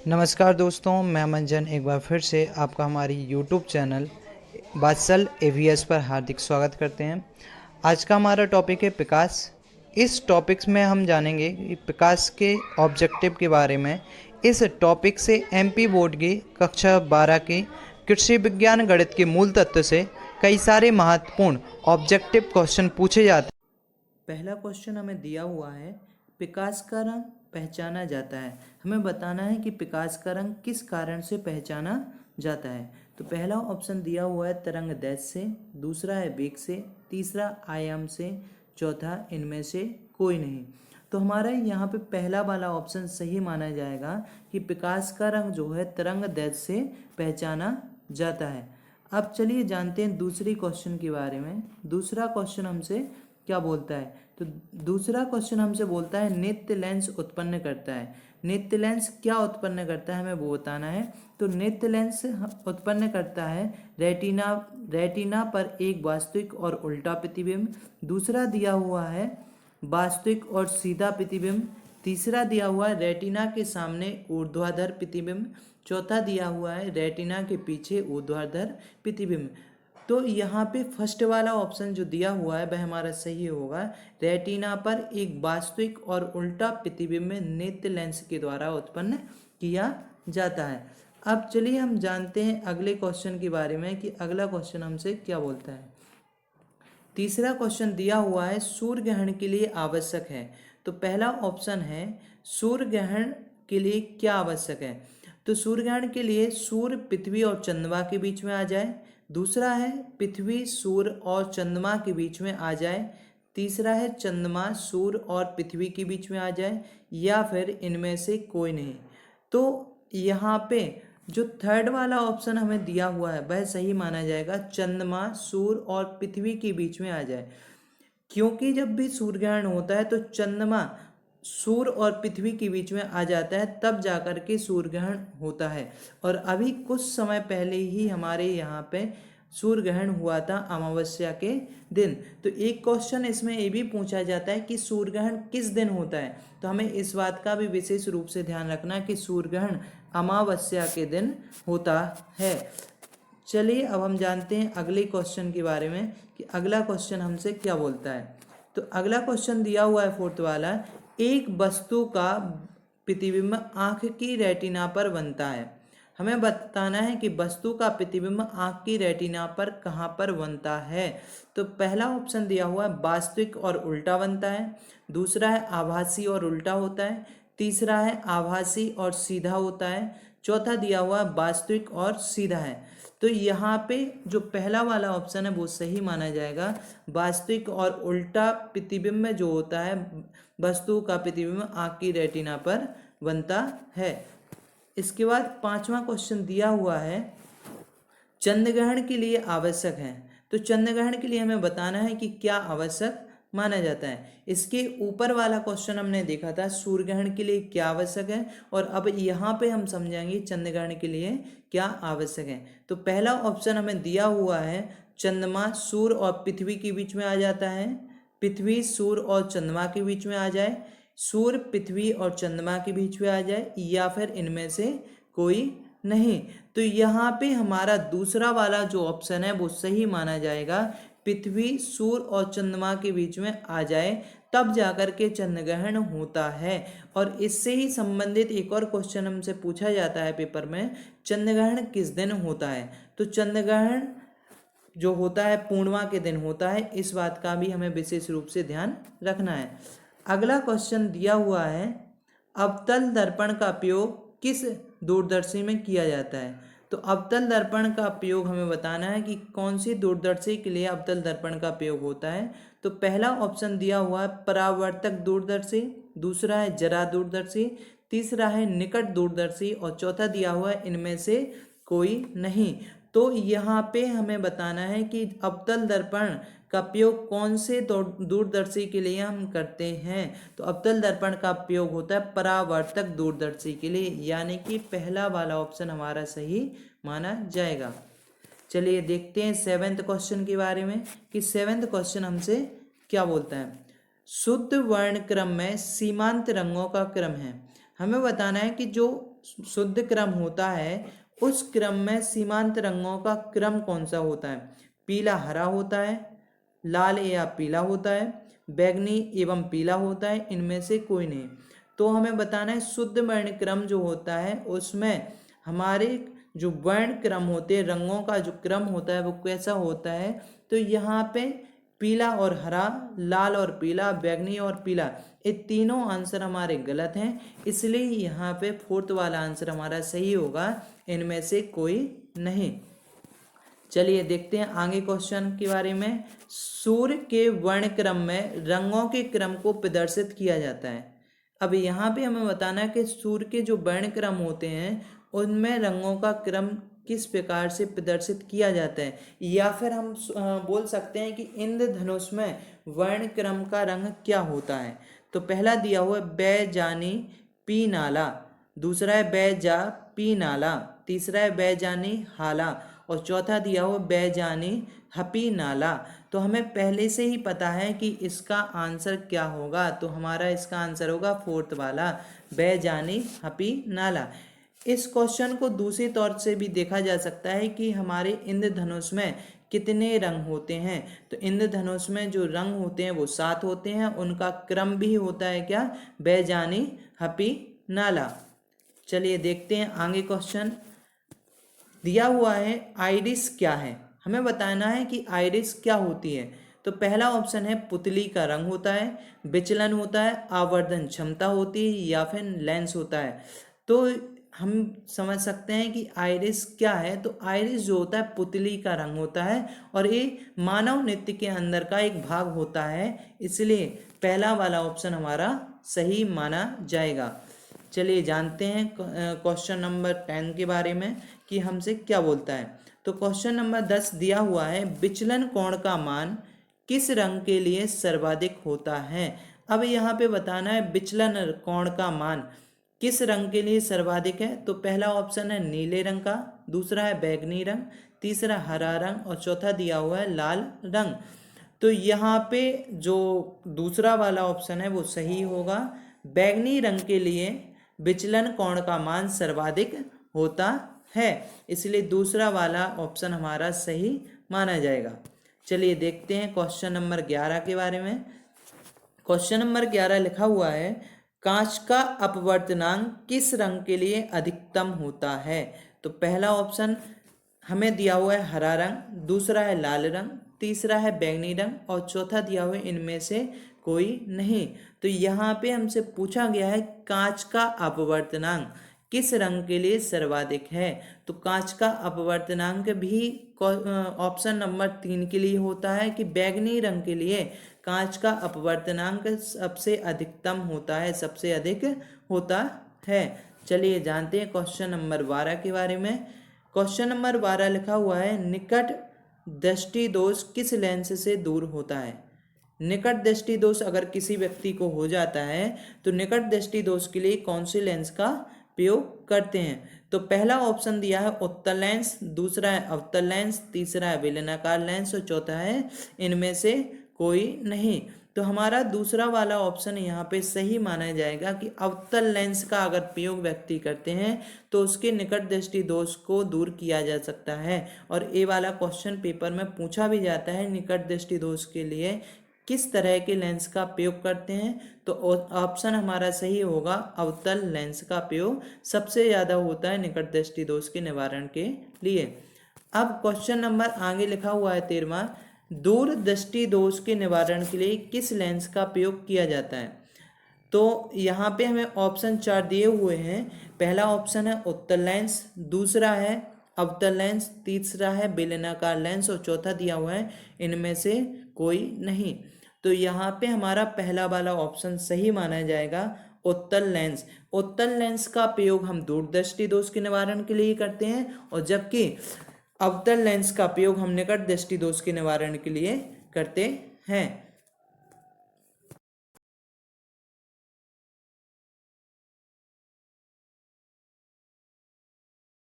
नमस्कार दोस्तों, मैं मंजन एक बार फिर से आपका हमारी यूट्यूब चैनल बादशाह एवीएस पर हार्दिक स्वागत करते हैं। आज का हमारा टॉपिक है पिकास। इस टॉपिक्स में हम जानेंगे कि पिकास के ऑब्जेक्टिव के बारे में। इस टॉपिक से एमपी बोर्ड की कक्षा 12 की कृषि विज्ञान गणित के मूल तत्व से कई सारे महत्वपूर्ण ऑब्जेक्टिव क्वेश्चन पूछे जाते हैं। पहला क्वेश्चन हमें दिया हुआ है, पिकास का रंग पहचाना जाता है। हमें बताना है कि पिकास का रंग किस कारण से पहचाना जाता है। तो पहला ऑप्शन दिया हुआ है तरंग दैर्ध्य से, दूसरा है वेग से, तीसरा आयाम से, चौथा इनमें से कोई नहीं। तो हमारा यहाँ पे पहला वाला ऑप्शन सही माना जाएगा कि पिकास का रंग जो है तरंग दैर्ध्य से पहचाना जाता है। अब चलिए जानते हैं दूसरी क्वेश्चन के बारे में। दूसरा क्वेश्चन हमसे क्या बोलता है? तो दूसरा क्वेश्चन हमसे बोलता है नित्य लेंस उत्पन्न करता है। नित्य लेंस क्या उत्पन्न करता है हमें वो बताना है। तो नित्य लेंस उत्पन्न करता है रेटिना पर एक वास्तविक और उल्टा प्रतिबिंब। दूसरा दिया हुआ है वास्तविक और सीधा प्रतिबिंब। तीसरा दिया हुआ है रेटिना के सामने ऊर्ध्वाधर प्रतिबिंब। चौथा दिया हुआ है रेटिना के पीछे ऊर्ध्वाधर प्रतिबिंब। तो यहाँ पे फर्स्ट वाला ऑप्शन जो दिया हुआ है वह हमारा सही होगा। रेटिना पर एक वास्तविक और उल्टा प्रतिबिंब नित्य लेंस के द्वारा उत्पन्न किया जाता है। अब चलिए हम जानते हैं अगले क्वेश्चन के बारे में कि अगला क्वेश्चन हमसे क्या बोलता है। तीसरा क्वेश्चन दिया हुआ है सूर्य ग्रहण के लिए आवश्यक है। तो पहला ऑप्शन है सूर्य ग्रहण के लिए क्या आवश्यक है। तो सूर्य ग्रहण के लिए सूर्य पृथ्वी और चंद्रमा के बीच में आ जाए। दूसरा है पृथ्वी सूर्य और चंद्रमा के बीच में आ जाए। तीसरा है चंद्रमा सूर्य और पृथ्वी के बीच में आ जाए, या फिर इनमें से कोई नहीं। तो यहाँ पे जो थर्ड वाला ऑप्शन हमें दिया हुआ है वह सही माना जाएगा, चंद्रमा सूर्य और पृथ्वी के बीच में आ जाए। क्योंकि जब भी सूर्य ग्रहण होता है तो चंद्रमा सूर्य और पृथ्वी के बीच में आ जाता है, तब जाकर के सूर्य ग्रहण होता है। और अभी कुछ समय पहले ही हमारे यहाँ पे सूर्य ग्रहण हुआ था अमावस्या के दिन। तो एक क्वेश्चन इसमें ये भी पूछा जाता है कि सूर्य ग्रहण किस दिन होता है। तो हमें इस बात का भी विशेष रूप से ध्यान रखना कि सूर्य ग्रहण अमावस्या के दिन होता है। चलिए अब हम जानते हैं अगले क्वेश्चन के बारे में कि अगला क्वेश्चन हमसे क्या बोलता है। तो अगला क्वेश्चन दिया हुआ है फोर्थ वाला, एक वस्तु का प्रतिबिंब आंख की रेटिना पर बनता है। हमें बताना है कि वस्तु का प्रतिबिंब आंख की रेटिना पर कहाँ पर बनता है। तो पहला ऑप्शन दिया हुआ है वास्तविक और उल्टा बनता है। दूसरा है आभासी और उल्टा होता है। तीसरा है आभासी और सीधा होता है। चौथा दिया हुआ है वास्तविक और सीधा है। तो यहाँ पे जो पहला वाला ऑप्शन है वो सही माना जाएगा। वास्तविक और उल्टा प्रतिबिंब में जो होता है वस्तु का प्रतिबिंब आंख की रेटिना पर बनता है। इसके बाद पांचवा क्वेश्चन दिया हुआ है चंद्र ग्रहण के लिए आवश्यक है। तो चंद्र ग्रहण के लिए हमें बताना है कि क्या आवश्यक माना जाता है। इसके ऊपर वाला क्वेश्चन हमने देखा था सूर्य ग्रहण के लिए क्या आवश्यक है, और अब यहाँ पे हम समझेंगे चंद्र ग्रहण के लिए क्या आवश्यक है। तो पहला ऑप्शन हमें दिया हुआ है चंद्रमा सूर्य और पृथ्वी के बीच में आ जाता है। पृथ्वी सूर्य और चंद्रमा के बीच में आ जाए, सूर्य पृथ्वी और चंद्रमा के बीच में आ जाए, या फिर इनमें से कोई नहीं। तो यहाँ पे हमारा दूसरा वाला जो ऑप्शन है वो सही माना जाएगा। पृथ्वी सूर्य और चंद्रमा के बीच में आ जाए तब जाकर के चंद्र ग्रहण होता है। और इससे ही संबंधित एक और क्वेश्चन हमसे पूछा जाता है पेपर में, चंद्र ग्रहण किस दिन होता है। तो चंद्र ग्रहण जो होता है पूर्णिमा के दिन होता है। इस बात का भी हमें विशेष रूप से ध्यान रखना है। अगला क्वेश्चन दिया हुआ है अवतल दर्पण का उपयोग किस दूरदर्शी में किया जाता है। तो अवतल दर्पण का उपयोग हमें बताना है कि कौन सी दूरदर्शी के लिए अवतल दर्पण का उपयोग होता है। तो पहला ऑप्शन दिया हुआ है परावर्तक दूरदर्शी, दूसरा है जरा दूरदर्शी, तीसरा है निकट दूरदर्शी, और चौथा दिया हुआ है इनमें से कोई नहीं। तो यहाँ पे हमें बताना है कि अवतल दर्पण का उपयोग कौन से दूरदर्शी के लिए हम करते हैं। तो अवतल दर्पण का उपयोग होता है परावर्तक दूरदर्शी के लिए, यानी कि पहला वाला ऑप्शन हमारा सही माना जाएगा। चलिए देखते हैं सेवेंथ क्वेश्चन के बारे में कि सेवेंथ क्वेश्चन हमसे क्या बोलता है। शुद्ध वर्ण क्रम में सीमांत रंगों का क्रम है। हमें बताना है कि जो शुद्ध क्रम होता है उस क्रम में सीमांत रंगों का क्रम कौन सा होता है? पीला हरा होता है, लाल या पीला होता है, बैंगनी एवं पीला होता है, इनमें से कोई नहीं। तो हमें बताना है शुद्ध वर्ण क्रम जो होता है उसमें हमारे जो वर्ण क्रम होते हैं, रंगों का जो क्रम होता है वो कैसा होता है? तो यहाँ पे पीला और हरा, लाल और पीला, बैंगनी और पीला, ये तीनों आंसर हमारे गलत हैं, इसलिए यहाँ पे फोर्थ वाला आंसर हमारा सही होगा, इनमें से कोई नहीं। चलिए देखते हैं आगे क्वेश्चन के बारे में। सूर्य के वर्ण क्रम में रंगों के क्रम को प्रदर्शित किया जाता है। अब यहाँ पे हमें बताना है कि सूर्य के जो वर्ण क्रम होते हैं उनमें रंगों का क्रम किस प्रकार से प्रदर्शित किया जाता है, या फिर हम बोल सकते हैं कि इंद्रधनुष में वर्ण क्रम का रंग क्या होता है। तो पहला दिया हुआ है बै जानी पी नाला, दूसरा है बै जा पी नाला, तीसरा है बै जानी हाला, और चौथा दिया हुआ बै जानी हपी नाला। तो हमें पहले से ही पता है कि इसका आंसर क्या होगा, तो हमारा इसका आंसर होगा फोर्थ वाला बै जानी हपी नाला। इस क्वेश्चन को दूसरी तौर से भी देखा जा सकता है कि हमारे इंद्रधनुष में कितने रंग होते हैं। तो इंद्रधनुष में जो रंग होते हैं वो 7 होते हैं, उनका क्रम भी होता है क्या? बै जानी हपी नाला। चलिए देखते हैं आगे क्वेश्चन। दिया हुआ है आइरिस क्या है, हमें बताना है कि आइरिस क्या होती है। तो पहला ऑप्शन है पुतली का रंग होता है, विचलन होता है, आवर्धन क्षमता होती है, या फिर लेंस होता है। तो हम समझ सकते हैं कि आइरिस क्या है। तो आइरिस जो होता है पुतली का रंग होता है, और ये मानव नृत्य के अंदर का एक भाग होता है, इसलिए पहला वाला ऑप्शन हमारा सही माना जाएगा। चलिए जानते हैं क्वेश्चन नंबर 10 के बारे में कि हमसे क्या बोलता है। तो क्वेश्चन नंबर 10 दिया हुआ है विचलन कोण का मान किस रंग के लिए सर्वाधिक होता है। अब यहाँ पे बताना है विचलन कोण का मान किस रंग के लिए सर्वाधिक है। तो पहला ऑप्शन है नीले रंग का, दूसरा है बैंगनी रंग, तीसरा हरा रंग, और चौथा दिया हुआ है लाल रंग। तो यहाँ पे जो दूसरा वाला ऑप्शन है वो सही होगा। बैंगनी रंग के लिए विचलन कोण का मान सर्वाधिक होता है, इसलिए दूसरा वाला ऑप्शन हमारा सही माना जाएगा। चलिए देखते हैं क्वेश्चन नंबर 11 के बारे में। क्वेश्चन नंबर 11 लिखा हुआ है कांच का अपवर्तनांक किस रंग के लिए अधिकतम होता है। तो पहला ऑप्शन हमें दिया हुआ है हरा रंग, दूसरा है लाल रंग, तीसरा है बैंगनी रंग, और चौथा दिया हुआ है इनमें से कोई नहीं। तो यहाँ पे हमसे पूछा गया है कांच का अपवर्तनांक किस रंग के लिए सर्वाधिक है। तो कांच का अपवर्तनांक भी ऑप्शन नंबर 3 के लिए होता है कि बैंगनी रंग के लिए कांच का अपवर्तनांक सबसे अधिकतम होता है, सबसे अधिक होता है। चलिए जानते हैं क्वेश्चन नंबर 12 के बारे में। क्वेश्चन नंबर 12 लिखा हुआ है निकट दृष्टि दोष किस लेंस से दूर होता है। निकट दृष्टि दोष अगर किसी व्यक्ति को हो जाता है तो निकट दृष्टि दोष के लिए कौन सी लेंस का प्रयोग करते हैं। तो पहला ऑप्शन दिया है उत्तल लेंस, दूसरा है अवतल लेंस, तीसरा है बेलनाकार लेंस, और चौथा है इनमें से कोई नहीं। तो हमारा दूसरा वाला ऑप्शन यहाँ पे सही माना जाएगा कि अवतल लेंस का अगर प्रयोग व्यक्ति करते हैं तो उसके निकट दृष्टि दोष को दूर किया जा सकता है। और ये वाला क्वेश्चन पेपर में पूछा भी जाता है निकट दृष्टि दोष के लिए किस तरह के लेंस का प्रयोग करते हैं। तो ऑप्शन हमारा सही होगा अवतल लेंस का प्रयोग सबसे ज़्यादा होता है निकट दृष्टि दोष के निवारण के लिए। अब क्वेश्चन नंबर आगे लिखा हुआ है 13वां दूर दृष्टि दोष के निवारण के लिए किस लेंस का प्रयोग किया जाता है। तो यहाँ पे हमें ऑप्शन 4 दिए हुए हैं। पहला ऑप्शन है उत्तल लेंस, दूसरा है अवतल लेंस, तीसरा है बेलनाकार लेंस, और चौथा दिया हुआ है इनमें से कोई नहीं। तो यहाँ पे हमारा पहला वाला ऑप्शन सही माना जाएगा उत्तल लेंस। उत्तल लेंस का प्रयोग हम दूरदृष्टि दोष के निवारण के लिए करते हैं, और जबकि अवतल लेंस का प्रयोग हम निकट दृष्टि दोष के निवारण के लिए करते हैं।